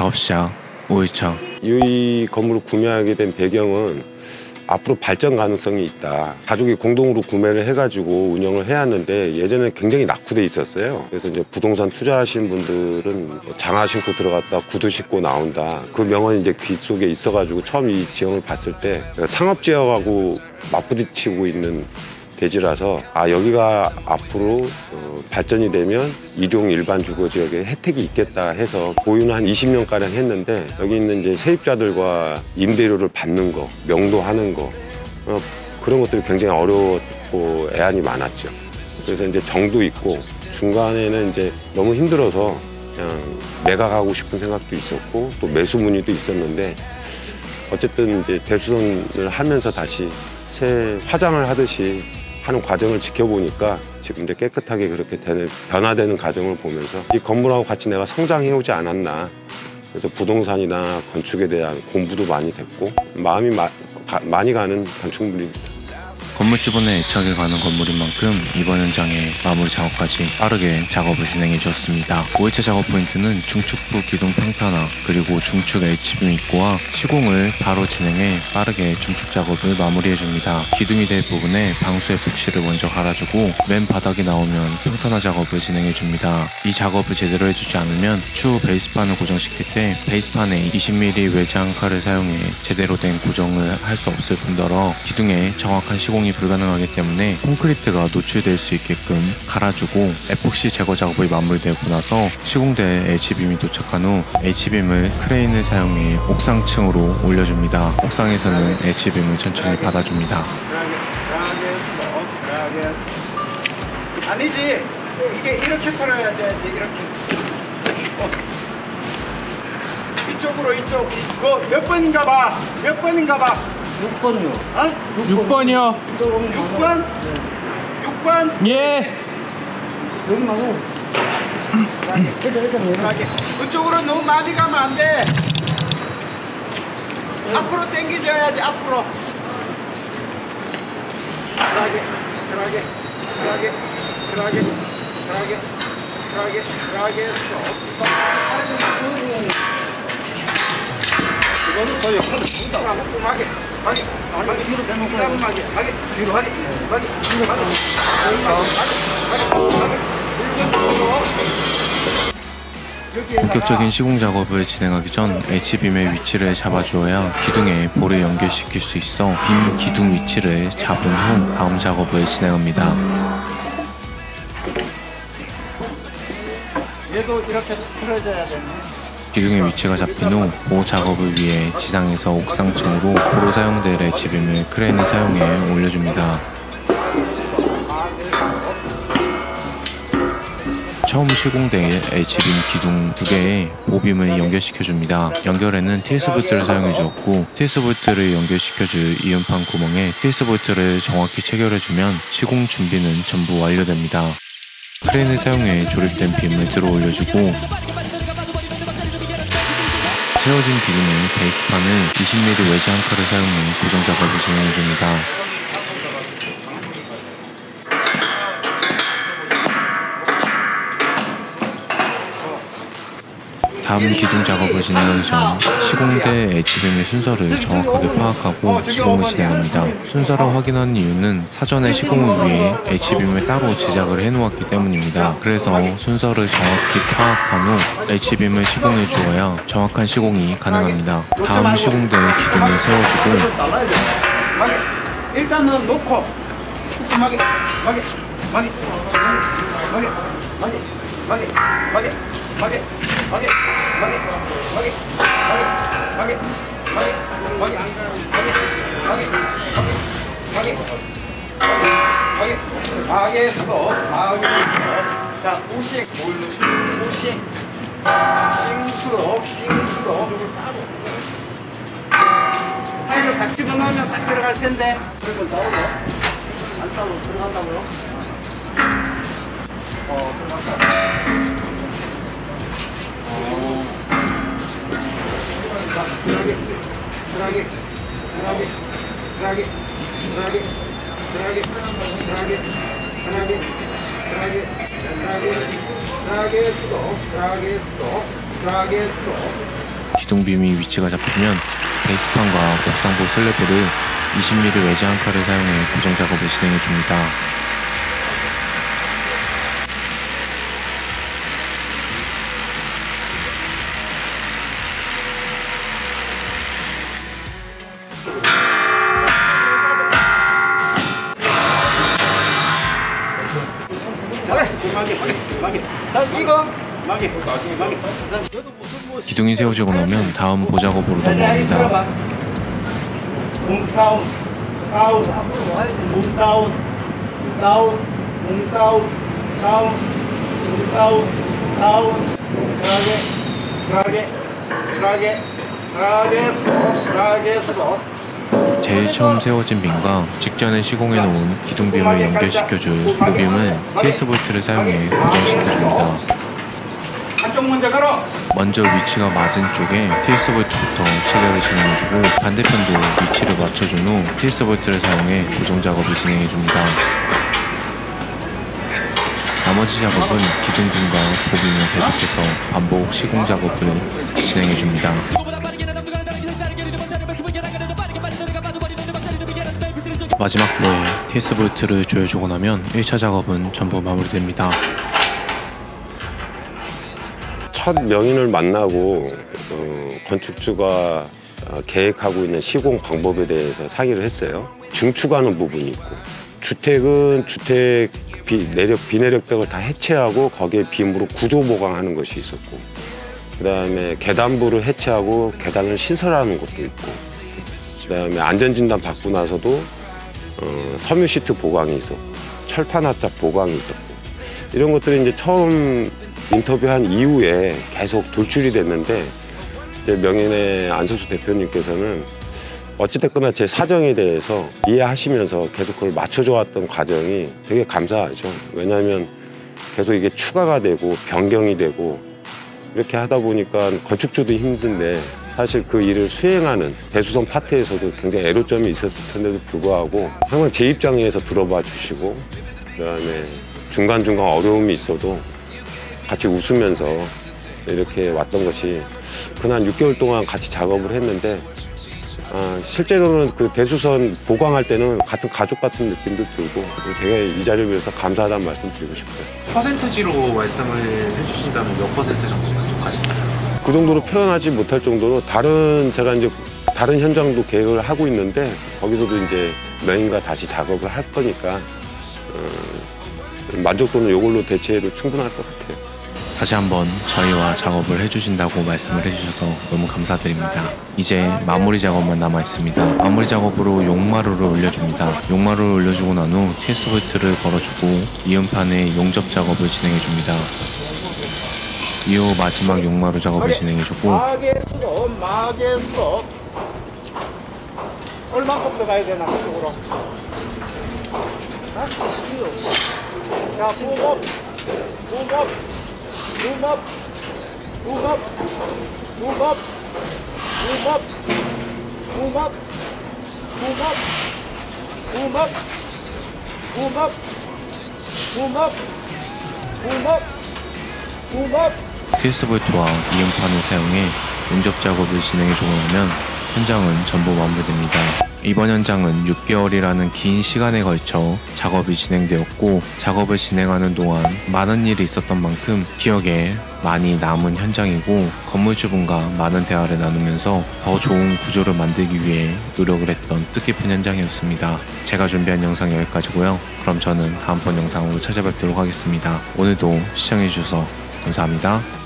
작업 시작 5일차. 이 건물을 구매하게 된 배경은 앞으로 발전 가능성이 있다. 가족이 공동으로 구매를 해가지고 운영을 해왔는데 예전에 굉장히 낙후돼 있었어요. 그래서 이제 부동산 투자하신 분들은 장화 신고 들어갔다 구두 신고 나온다. 그 명언이 이제 귀 속에 있어가지고 처음 이 지형을 봤을 때 상업 지역하고 맞부딪히고 있는 대지라서 여기가 앞으로 발전이 되면 일용 일반 주거 지역에 혜택이 있겠다 해서 보유는 한 20년가량 했는데 여기 있는 이제 세입자들과 임대료를 받는 거, 명도하는 거 그런 것들이 굉장히 어려웠고 애환이 많았죠. 그래서 이제 정도 있고 중간에는 이제 너무 힘들어서 그냥 매각하고 싶은 생각도 있었고 또 매수 문의도 있었는데 어쨌든 이제 대수선을 하면서 다시 새 화장을 하듯이 하는 과정을 지켜보니까 지금 이제 깨끗하게 그렇게 변화되는 과정을 보면서 이 건물하고 같이 내가 성장해오지 않았나. 그래서 부동산이나 건축에 대한 공부도 많이 됐고 마음이 많이 가는 건축물입니다. 건물주분의 애착이 가는 건물인 만큼 이번 현장에 마무리 작업까지 빠르게 작업을 진행해 주었습니다. 5일차 작업 포인트는 중축부 기둥 평탄화 그리고 중축 H빔 입구와 시공을 바로 진행해 빠르게 중축 작업을 마무리해 줍니다. 기둥이 될 부분에 방수 에폭시를 먼저 갈아주고 맨 바닥이 나오면 평탄화 작업을 진행해 줍니다. 이 작업을 제대로 해주지 않으면 추후 베이스판을 고정시킬 때 베이스판에 20mm 외장 칼을 사용해 제대로 된 고정을 할 수 없을 뿐더러 기둥에 정확한 시공이 불가능하기 때문에 콘크리트가 노출될 수 있게끔 갈아주고 에폭시 제거 작업이 마무리되고 나서 시공대 H빔이 도착한 후 H빔을 크레인을 사용해 옥상층으로 올려줍니다. 옥상에서는 H빔을 천천히 받아줍니다. 아니지, 이게 이렇게 털어야지. 이렇게 이쪽으로 이쪽. 이거 몇 번인가 봐. 6번이요. 어? 6번이요. 6번? 6번? 예. 여기만은 이렇게 그쪽으로 너무 많이 가면 안 돼. 앞으로 당겨줘야지. 앞으로. 이거는 더 옆으로 꼼꼼하게 뒤로 빼놓고 뒤로 하게 본격적인 시공 작업을 진행하기 전 H빔의 위치를 잡아주어야 기둥에 볼을 연결시킬 수 있어 빔 기둥 위치를 잡은 후 다음 작업을 진행합니다. 얘도 이렇게 풀어줘야 되네. 기둥의 위치가 잡힌 후 보호 작업을 위해 지상에서 옥상층으로 보로 사용될 H빔을 크레인을 사용해 올려줍니다. 처음 시공될 H빔 기둥 2개에 보빔을 연결시켜줍니다. 연결에는 TS볼트를 사용해주었고 TS볼트를 연결시켜줄 이음판 구멍에 TS볼트를 정확히 체결해주면 시공 준비는 전부 완료됩니다. 크레인을 사용해 조립된 빔을 들어 올려주고 세워진 기둥의 베이스판을 20mm 외지 한 칼을 사용해 고정 작업을 진행해줍니다. 다음 기둥 작업을 진행하기 전 시공대 H빔의 순서를 정확하게 파악하고 시공을 진행합니다. 순서를 확인하는 이유는 사전에 시공을 위해 H빔을 따로 제작을 해놓았기 때문입니다. 그래서 순서를 정확히 파악한 후 H빔을 시공해 주어야 정확한 시공이 가능합니다. 다음 시공대 기둥을 세워주고 일단은 놓고 마게 자, 우식, 싱크업 사이로 딱 집어넣으면 딱 들어갈 텐데. 그리고 나오네. 안 따로 들어간다고요? 기둥빔이 위치가 잡히면 베이스판과 옥상부 슬래브를 20mm 외지 한 칼을 사용해 고정 작업을 진행해 줍니다. 기둥이 세워지고 나면 다음 보작업으로 넘어갑니다. 몸 다운, 다운, 몸 다운, 다운, 몸 다운, 다운, 몸 다운, 다운, 슬라게, 제일 처음 세워진 빔과 직전에 시공해 놓은 기둥빔을 연결시켜줄 모빔을 TS 볼트를 사용해 고정시켜줍니다. 한쪽 먼저 가라. 먼저 위치가 맞은 쪽에 TS 볼트부터 체결을 진행해주고 반대편도 위치를 맞춰준 후 TS 볼트를 사용해 고정 작업을 진행해줍니다. 나머지 작업은 기둥빔과 보빔을 계속해서 반복 시공 작업을 진행해줍니다. 마지막 부에 TS 볼트를 조여주고 나면 1차 작업은 전부 마무리됩니다. 첫 명인을 만나고 건축주가 계획하고 있는 시공 방법에 대해서 상의를 했어요. 중축하는 부분이 있고, 주택은 주택 비내력벽을 다 해체하고 거기에 빔으로 구조 보강하는 것이 있었고, 그다음에 계단부를 해체하고 계단을 신설하는 것도 있고, 그다음에 안전진단 받고 나서도 섬유 시트 보강이 있었고, 철판 합작 보강이 있었고, 이런 것들이 이제 처음 인터뷰한 이후에 계속 돌출이 됐는데, 이제 명인의 안석수 대표님께서는 어찌됐거나 제 사정에 대해서 이해하시면서 계속 그걸 맞춰줘 왔던 과정이 되게 감사하죠. 왜냐하면 계속 이게 추가가 되고 변경이 되고 이렇게 하다 보니까 건축주도 힘든데, 사실 그 일을 수행하는 대수선 파트에서도 굉장히 애로점이 있었을 텐데도 불구하고 항상 제 입장에서 들어봐 주시고, 그다음에 중간중간 어려움이 있어도 같이 웃으면서 이렇게 왔던 것이, 그날 6개월 동안 같이 작업을 했는데, 실제로는 그 대수선 보강할 때는 같은 가족 같은 느낌도 들고, 되게 이 자리를 위해서 감사하다는 말씀 드리고 싶어요. 퍼센트지로 말씀을 해주신다면 몇 퍼센트 정도 만족하시나요? 그 정도로 표현하지 못할 정도로 제가 이제 다른 현장도 계획을 하고 있는데, 거기서도 이제 명인과 다시 작업을 할 거니까 만족도는 이걸로 대체해도 충분할 것 같아요. 다시 한번 저희와 작업을 해주신다고 말씀을 해주셔서 너무 감사드립니다. 이제 마무리 작업만 남아있습니다. 마무리 작업으로 용마루를 올려줍니다. 용마루를 올려주고 난 후 TS 볼트를 걸어주고 이음판에 용접 작업을 진행해줍니다. 이후 마지막 용마루 작업을 진행해주고, 마개 수도 얼마큼 들어가야 되나 그쪽으로. 자, 수업. TS 볼트와 이음판을 사용해 용접 작업을 진행해주고 나면 현장은 전부 마무리됩니다. 이번 현장은 6개월이라는 긴 시간에 걸쳐 작업이 진행되었고, 작업을 진행하는 동안 많은 일이 있었던 만큼 기억에 많이 남은 현장이고, 건물주분과 많은 대화를 나누면서 더 좋은 구조를 만들기 위해 노력을 했던 뜻깊은 현장이었습니다. 제가 준비한 영상 여기까지고요. 그럼 저는 다음번 영상으로 찾아뵙도록 하겠습니다. 오늘도 시청해주셔서 감사합니다.